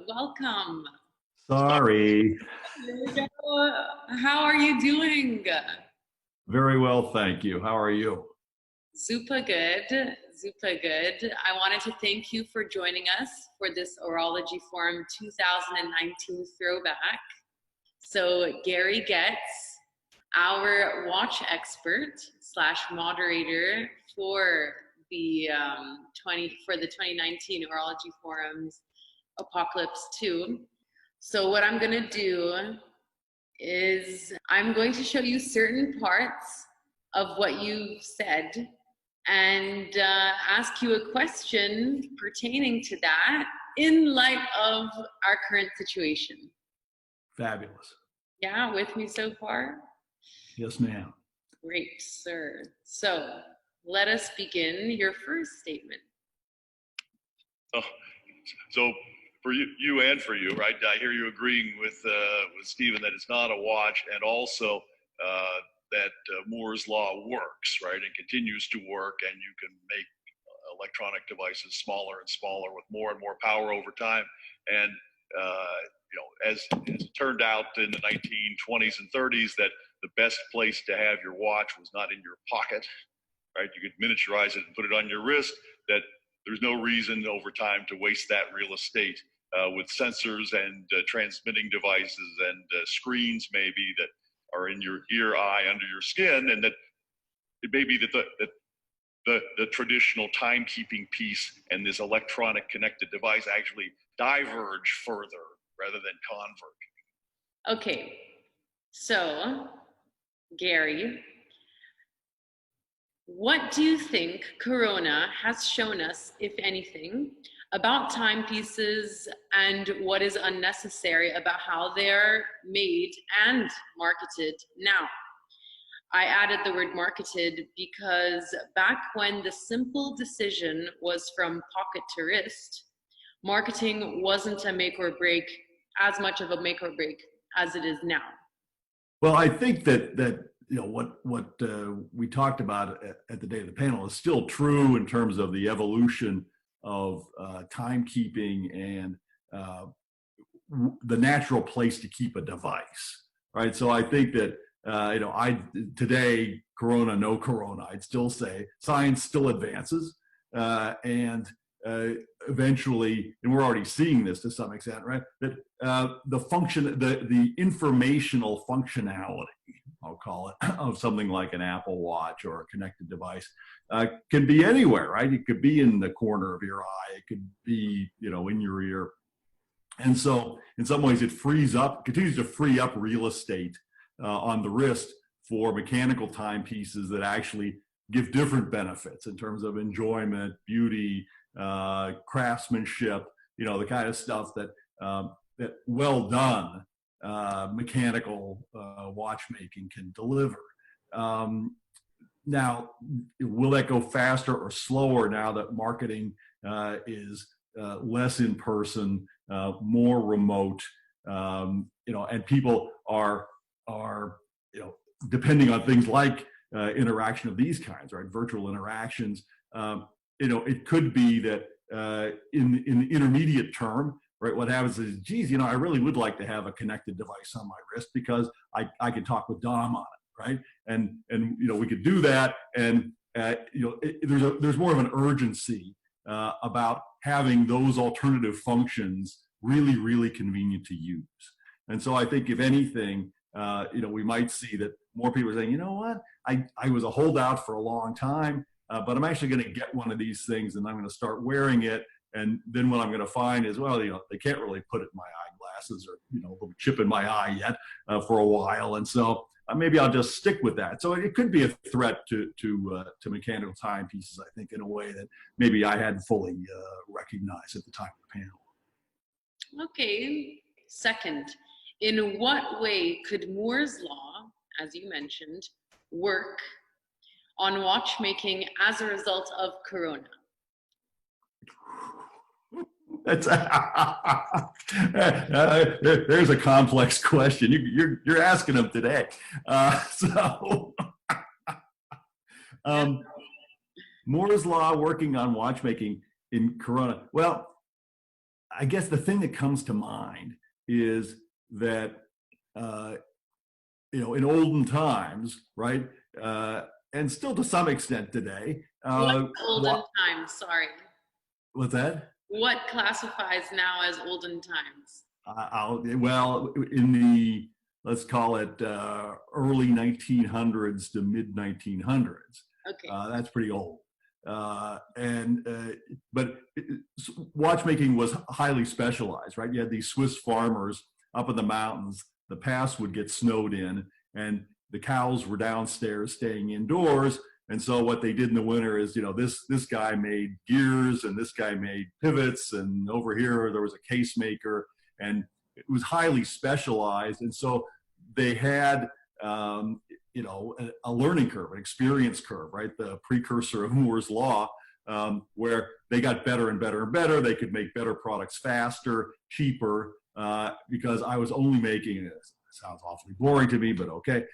Welcome. Sorry. There we go. How are you doing? Very well, thank you. How are you? Super good. Super good. I wanted to thank you for joining us for this Horology Forum 2019 throwback. So Gary Getz, our watch expert / moderator for the 2019 Horology Forum's Apocalypse 2. So what I'm going to do is I'm going to show you certain parts of what you've said and ask you a question pertaining to that in light of our current situation. Fabulous. Yeah, with me so far? Yes, ma'am. Great, sir. So let us begin your first statement. Oh, so for you and for you, right? I hear you agreeing with Stephen that it's not a watch, and also that Moore's law works, right, and continues to work, and you can make electronic devices smaller and smaller with more and more power over time. And you know, as it turned out in the 1920s and 30s, that the best place to have your watch was not in your pocket, right? You could miniaturize it and put it on your wrist. That there's no reason over time to waste that real estate with sensors and transmitting devices and screens maybe that are in your ear, eye, under your skin, and that it may be that the traditional timekeeping piece and this electronic connected device actually diverge further rather than converge. Okay, so Gary, what do you think Corona has shown us, if anything, about timepieces and what is unnecessary about how they're made and marketed now? I added the word marketed because back when the simple decision was from pocket to wrist, marketing wasn't a make or break, as much of a make or break as it is now. Well, I think that you know what we talked about at the day of the panel is still true in terms of the evolution of timekeeping and the natural place to keep a device, right? So I think that you know, today, Corona, no Corona, I'd still say science still advances, and eventually, and we're already seeing this to some extent, right? That the informational functionality, I'll call it, of something like an Apple Watch or a connected device can be anywhere, right? It could be in the corner of your eye, it could be, you know, in your ear, and so in some ways it continues to free up real estate on the wrist for mechanical timepieces that actually give different benefits in terms of enjoyment, beauty, craftsmanship, you know, the kind of stuff that that well done mechanical watchmaking can deliver. Now, will that go faster or slower now that marketing is less in person, more remote, you know, and people are you know, depending on things like interaction of these kinds, right? Virtual interactions. You know, it could be that in the intermediate term, right? What happens is, geez, you know, I really would like to have a connected device on my wrist because I can talk with Dom on it, right? And you know, we could do that, and you know, there's more of an urgency about having those alternative functions really convenient to use. And so I think, if anything, you know, we might see that more people are saying, you know what, I was a holdout for a long time, but I'm actually going to get one of these things and I'm going to start wearing it. And then what I'm going to find is, well, you know, they can't really put it in my eyeglasses or, you know, a little chip in my eye yet for a while. And so maybe I'll just stick with that. So it could be a threat to mechanical timepieces, I think, in a way that maybe I hadn't fully recognized at the time of the panel. Okay. Second, in what way could Moore's law, as you mentioned, work on watchmaking as a result of Corona? That's there's a complex question. You're asking them today. Moore's law working on watchmaking in Corona. Well, I guess the thing that comes to mind is that, in olden times, right, and still to some extent today. What's olden times? Sorry. What's that? What classifies now as olden times? Well, in the, let's call it early 1900s to mid 1900s. Okay. That's pretty old. But watchmaking was highly specialized, right? You had these Swiss farmers up in the mountains. The pass would get snowed in, and the cows were downstairs staying indoors. And so what they did in the winter is, this guy made gears, and this guy made pivots, and over here there was a case maker, and it was highly specialized. And so they had, a learning curve, an experience curve, right? The precursor of Moore's Law, where they got better and better and better. They could make better products faster, cheaper, because I was only making this. Sounds awfully boring to me, but okay.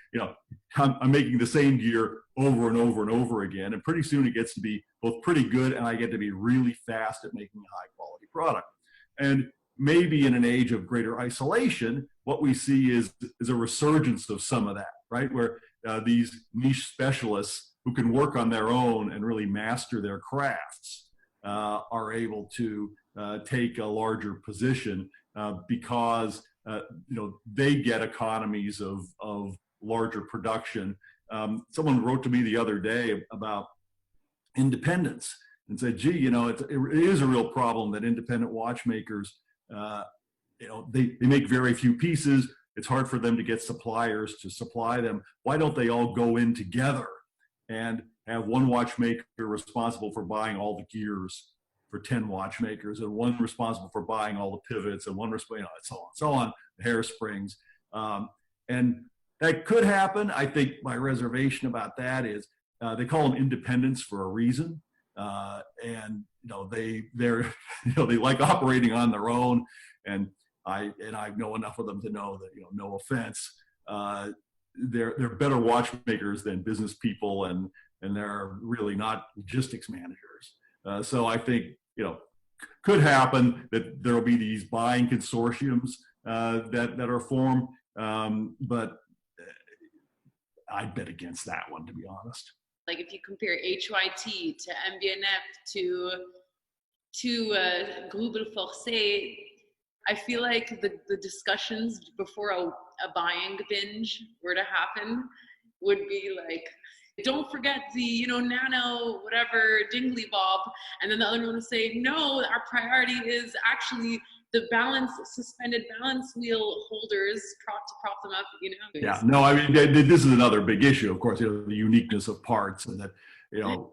I'm making the same gear over and over and over again, and pretty soon it gets to be both pretty good, and I get to be really fast at making a high quality product. And maybe in an age of greater isolation, what we see is a resurgence of some of that, right? Where these niche specialists who can work on their own and really master their crafts are able to take a larger position because they get economies of larger production. Someone wrote to me the other day about independence and said, gee, it is a real problem that independent watchmakers, they make very few pieces. It's hard for them to get suppliers to supply them. Why don't they all go in together and have one watchmaker responsible for buying all the gears for 10 watchmakers, and one responsible for buying all the pivots, and one responsible, so on, the hairsprings. And that could happen. I think my reservation about that is they call them independents for a reason. And they like operating on their own. And I know enough of them to know that, no offense, they're better watchmakers than business people, and they're really not logistics managers. So I think, could happen that there will be these buying consortiums that are formed, but I'd bet against that one, to be honest. Like if you compare HYT to MBNF to Greubel Forsey, I feel like the discussions before a buying binge were to happen would be like, don't forget the, nano, whatever, dingly bob. And then the other one would say, no, our priority is actually the suspended balance wheel holders to prop them up, Yeah, no, I mean, this is another big issue, of course, the uniqueness of parts, and that,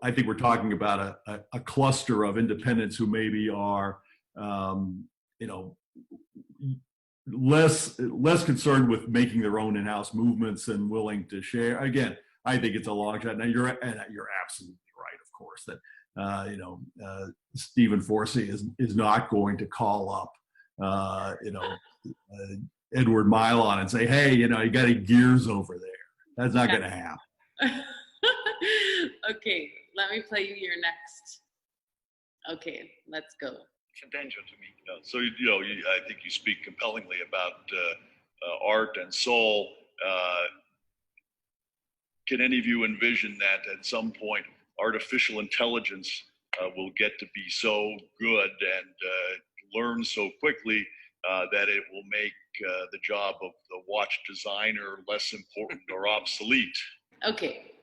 I think we're talking about a cluster of independents who maybe are, less concerned with making their own in-house movements and willing to share. Again, I think it's a long shot. Now you're absolutely right, of course, that Stephen Forsey is not going to call up Edward Milon and say, hey, you got any gears over there. That's not going to happen. Okay, let me play you your next. Okay, let's go. It's a danger to me. So I think you speak compellingly about art and soul. Can any of you envision that at some point artificial intelligence will get to be so good and learn so quickly that it will make the job of the watch designer less important or obsolete? Okay.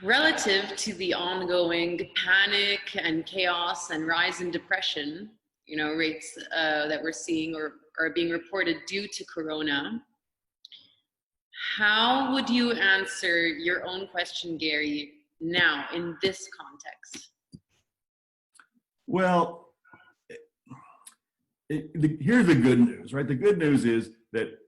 Relative to the ongoing panic and chaos and rise in depression, rates that we're seeing or are being reported due to Corona, how would you answer your own question, Gary, now in this context? Well, here's the good news, right? The good news is that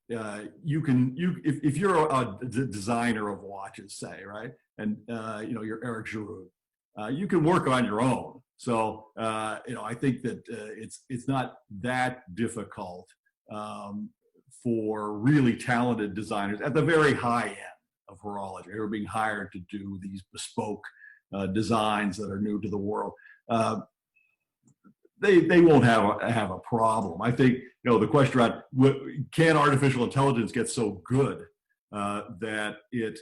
if you're a designer of watches, say, right, and you're Eric Giroux, you can work on your own. So I think that it's not that difficult for really talented designers at the very high end of horology who are being hired to do these bespoke designs that are new to the world. they won't have a problem. I think, the question around can artificial intelligence get so good that it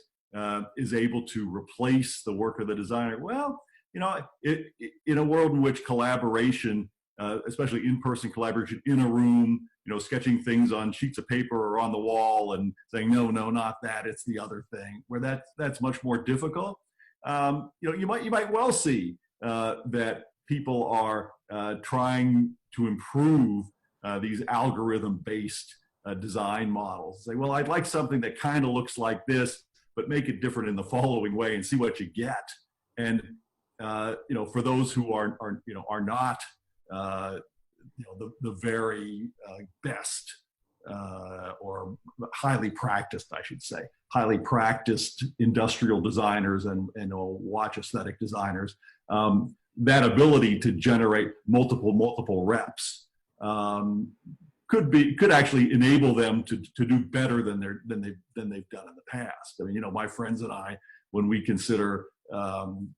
is able to replace the work of the designer? Well, in a world in which collaboration, especially in-person collaboration in a room, sketching things on sheets of paper or on the wall and saying, no, not that, it's the other thing, where that's much more difficult. You might well see that people are trying to improve these algorithm-based design models. Say, well, I'd like something that kind of looks like this, but make it different in the following way and see what you get. And for those who are not the very best or highly practiced, I should say, highly practiced industrial designers and watch aesthetic designers, that ability to generate multiple reps could actually enable them to do better than they've done in the past. I mean, my friends and I, when we consider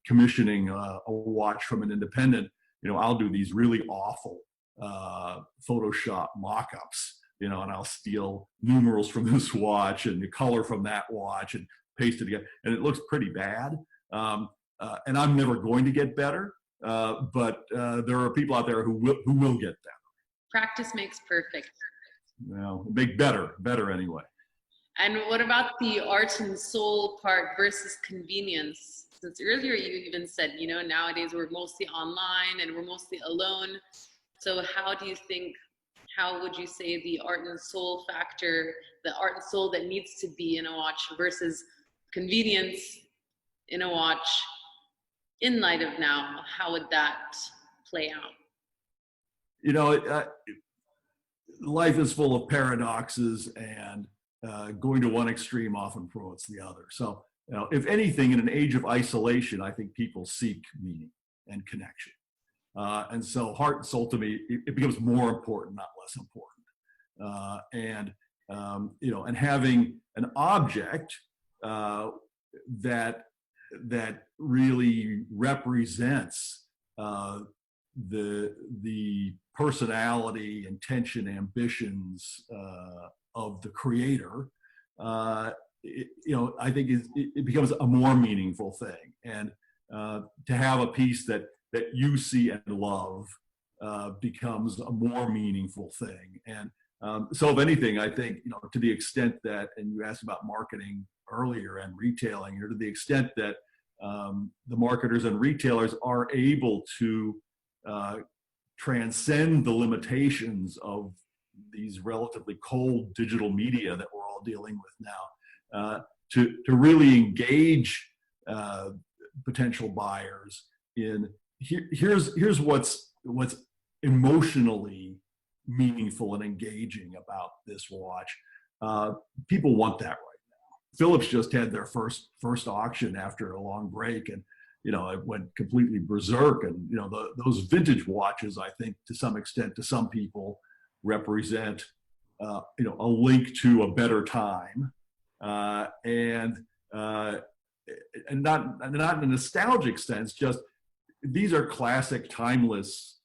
commissioning a watch from an independent, I'll do these really awful Photoshop mock-ups, and I'll steal numerals from this watch and the color from that watch and paste it together, and it looks pretty bad. And I'm never going to get better, but there are people out there who will get better. Practice makes perfect. Well, make better anyway. And what about the art and soul part versus convenience? Since earlier you even said, nowadays we're mostly online and we're mostly alone. So how would you say the art and soul factor, the art and soul that needs to be in a watch versus convenience in a watch in light of now, how would that play out? Life is full of paradoxes, and going to one extreme often promotes the other. So, if anything, in an age of isolation, I think people seek meaning and connection. And so heart and soul, to me, it becomes more important, not less important. And having an object that really represents the personality, intention, ambitions of the creator, I think it becomes a more meaningful thing. And to have a piece that you see and love becomes a more meaningful thing. And so if anything, I think, to the extent that, and you asked about marketing earlier and retailing, to the extent that the marketers and retailers are able to transcend the limitations of these relatively cold digital media that we're all dealing with now, to really engage potential buyers in here's what's emotionally meaningful and engaging about this watch. People want that right now. Philips just had their first auction after a long break, and it went completely berserk. And those vintage watches, I think, to some extent, to some people, represent a link to a better time, and not in a nostalgic sense. Just these are classic, timeless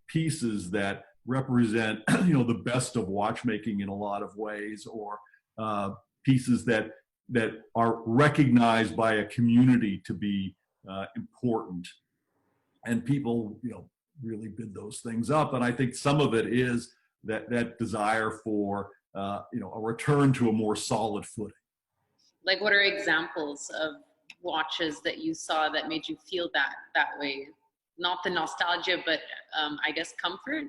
pieces that represent the best of watchmaking in a lot of ways, or pieces that are recognized by a community to be important, and people really bid those things up. And I think some of it is that desire for a return to a more solid footing. Like, what are examples of watches that you saw that made you feel that way? Not the nostalgia, but I guess comfort.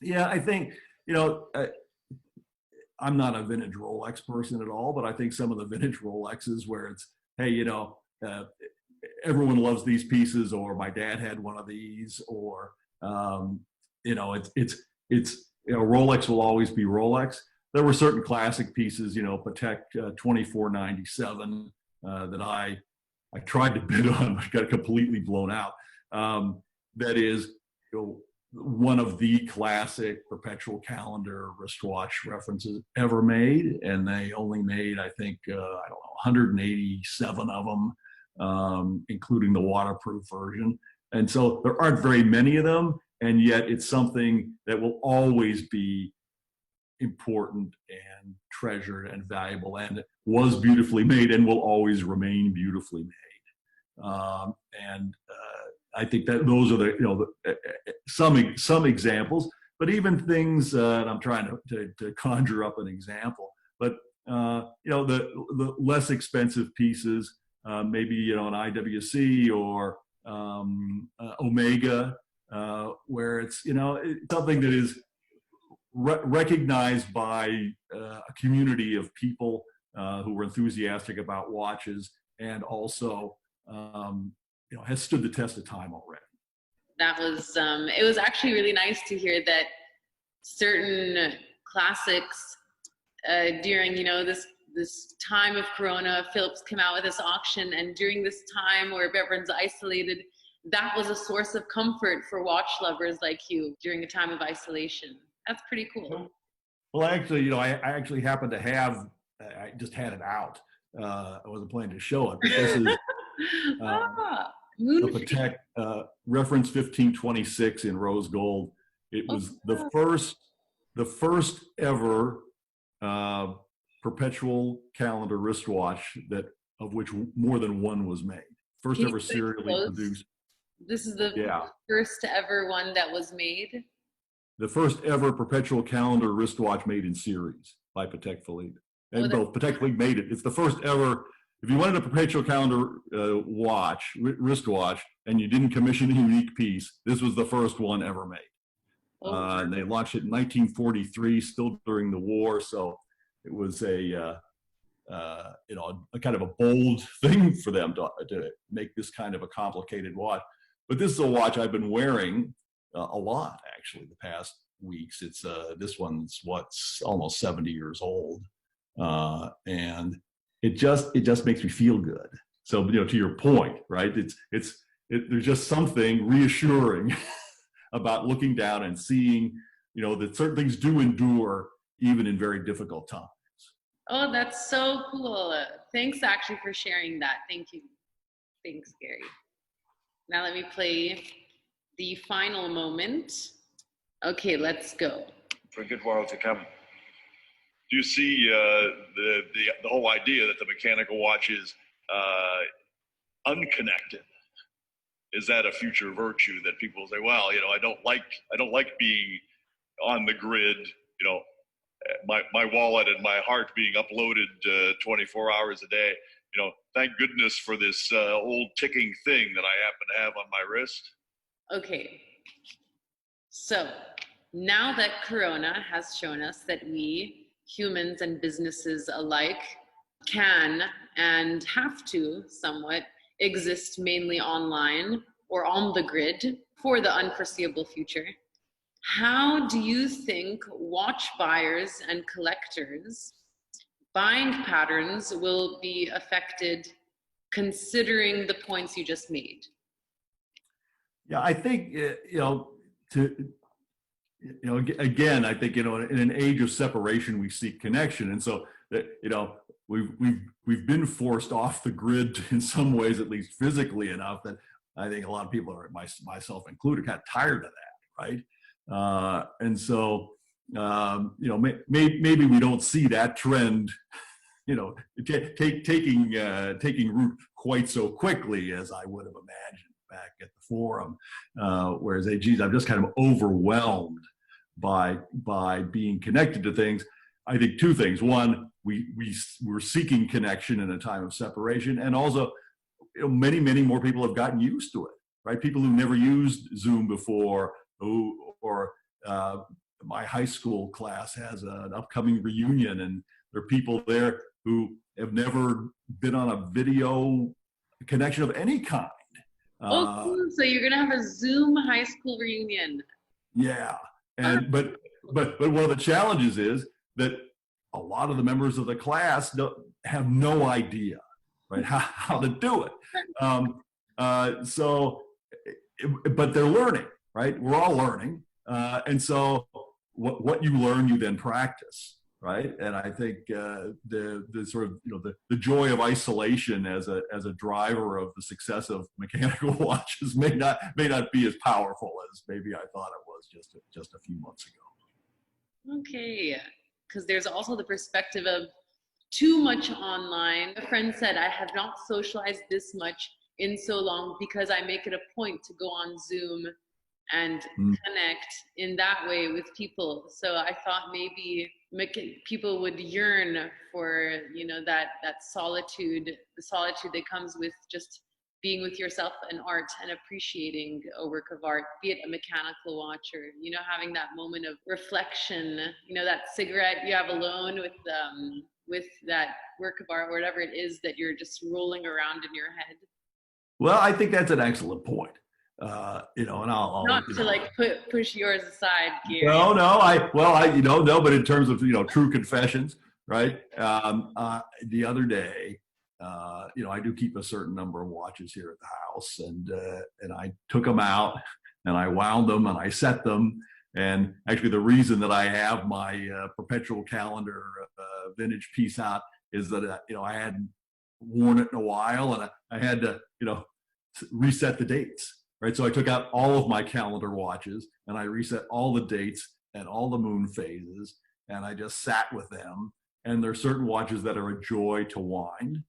Yeah, I think I'm not a vintage Rolex person at all, but I think some of the vintage Rolexes where it's, hey, everyone loves these pieces, or my dad had one of these, or it's Rolex will always be Rolex. There were certain classic pieces, Patek 2497 that I tried to bid on, but got completely blown out. That is one of the classic perpetual calendar wristwatch references ever made, and they only made, I think, 187 of them, including the waterproof version. And so there aren't very many of them, and yet it's something that will always be important and treasured and valuable, and was beautifully made and will always remain beautifully made. I think that those are some examples, but even things, and I'm trying to conjure up an example, but the less expensive pieces, maybe an IWC or Omega, where it's something that is recognized by a community of people who are enthusiastic about watches, and also has stood the test of time already. That was it was actually really nice to hear that certain classics during this time of Corona, Philips came out with this auction, and during this time where everyone's isolated, that was a source of comfort for watch lovers like you during a time of isolation. That's pretty cool. Well, actually, I actually happened to have, I just had it out. I wasn't planning to show it, but this is the Patek Reference 1526 in rose gold. It was the first ever perpetual calendar wristwatch of which more than one was made. First ever serially produced. This is the first ever one that was made. The first ever perpetual calendar wristwatch made in series by Patek Philippe. And both Patek Philippe made it. It's the first ever. If you wanted a perpetual calendar wristwatch, and you didn't commission a unique piece, this was the first one ever made. And they launched it in 1943, still during the war. So it was a kind of a bold thing for them to make this kind of a complicated watch. But this is a watch I've been wearing a lot, actually, the past weeks. It's this one's almost 70 years old, and it just makes me feel good. So to your point, right? There's just something reassuring about looking down and seeing that certain things do endure even in very difficult times. Oh, that's so cool. Thanks actually for sharing that. Thank you. Thanks, Gary. Now let me play the final moment. Okay, let's go. For a good while to come. Do you see the whole idea that the mechanical watch is unconnected? Is that a future virtue that people say, well, I don't like being on the grid, my wallet and my heart being uploaded 24 hours a day. Thank goodness for this old ticking thing that I happen to have on my wrist. Okay, so now that Corona has shown us that we, humans and businesses alike, can and have to somewhat exist mainly online or on the grid for the unforeseeable future, how do you think watch buyers and collectors' buying patterns will be affected considering the points you just made? Yeah, I think, again, I think, in an age of separation, we seek connection. And so, we've been forced off the grid in some ways, at least physically enough, that I think a lot of people, are, myself included, kind of tired of that, right? And so, maybe we don't see that trend, taking root quite so quickly as I would have imagined back at the forum, whereas, geez, I'm just kind of overwhelmed by being connected to things. I think two things. One, we're seeking connection in a time of separation, and also, many more people have gotten used to it, right? People who never used Zoom before, or my high school class has an upcoming reunion, and there are people there who have never been on a video connection of any kind. Cool. So you're gonna have a Zoom high school reunion. Yeah, and but one of the challenges is that a lot of the members of the class have no idea, right, how to do it. But they're learning, right? We're all learning, and so what you learn, you then practice. right? And I think the sort of, you know, the joy of isolation as a driver of the success of mechanical watches may not be as powerful as maybe I thought it was just a few months ago. Okay, because there's also the perspective of too much online. A friend said, I have not socialized this much in so long because I make it a point to go on Zoom and connect in that way with people. So I thought maybe people would yearn for, you know, that solitude, the solitude that comes with just being with yourself and art and appreciating a work of art, be it a mechanical watch or, you know, having that moment of reflection, you know, that cigarette you have alone with that work of art, whatever it is that you're just rolling around in your head. Well, I think that's an excellent point. You know, and I'll not to like push yours aside, Gary. No, no, but in terms of, you know, true confessions, right? The other day, you know, I do keep a certain number of watches here at the house, and I took them out and I wound them and I set them. And actually, the reason that I have my perpetual calendar vintage piece out is that you know, I hadn't worn it in a while, and I had to, you know, reset the dates. Right, so I took out all of my calendar watches and I reset all the dates and all the moon phases, and I just sat with them. And there are certain watches that are a joy to wind.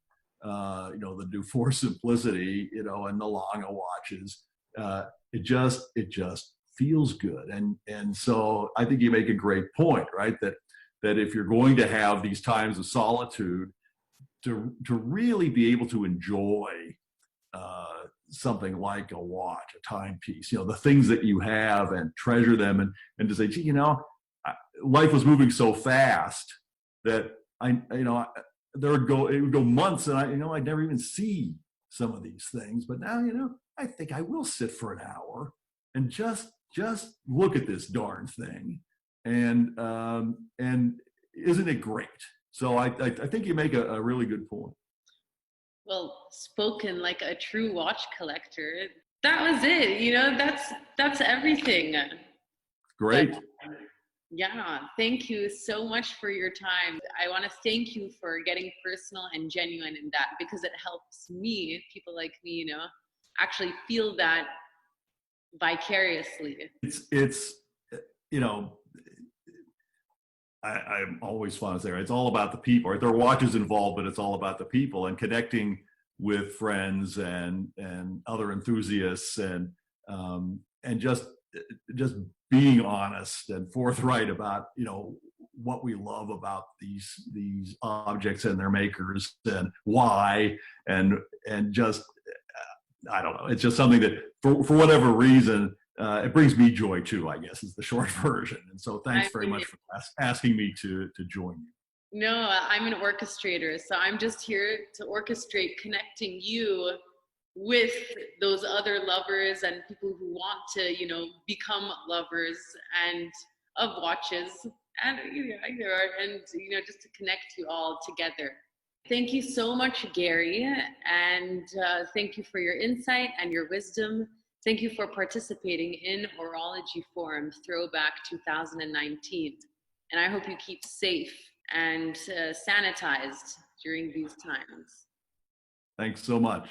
You know, the Dufour Simplicity, you know, and the Lange watches. It just feels good, and so I think you make a great point, right? That if you're going to have these times of solitude, to really be able to enjoy something like a watch, a timepiece, you know, the things that you have, and treasure them, and to say, gee, you know, life was moving so fast that it would go months, and I'd never even see some of these things. But now, you know, I think I will sit for an hour and just look at this darn thing, and isn't it great? So I think you make a really good point. Well, spoken like a true watch collector. That was it. You know, that's everything. Great. But, yeah, thank you so much for your time. I want to thank you for getting personal and genuine in that, because it helps me, people like me, you know, actually feel that vicariously. It's you know, I'm always fond to say, right, it's all about the people. Right? There are watches involved, but it's all about the people and connecting with friends and other enthusiasts, and just being honest and forthright about, you know, what we love about these objects and their makers, and why, and just I don't know. It's just something that for whatever reason, it brings me joy too, I guess, is the short version. And so thanks very much for asking me to join you. No, I'm an orchestrator. So I'm just here to orchestrate connecting you with those other lovers and people who want to, you know, become lovers and of watches and, you know, and, you know, just to connect you all together. Thank you so much, Gary. And thank you for your insight and your wisdom. Thank you for participating in Horology Forum Throwback 2019. And I hope you keep safe and sanitized during these times. Thanks so much.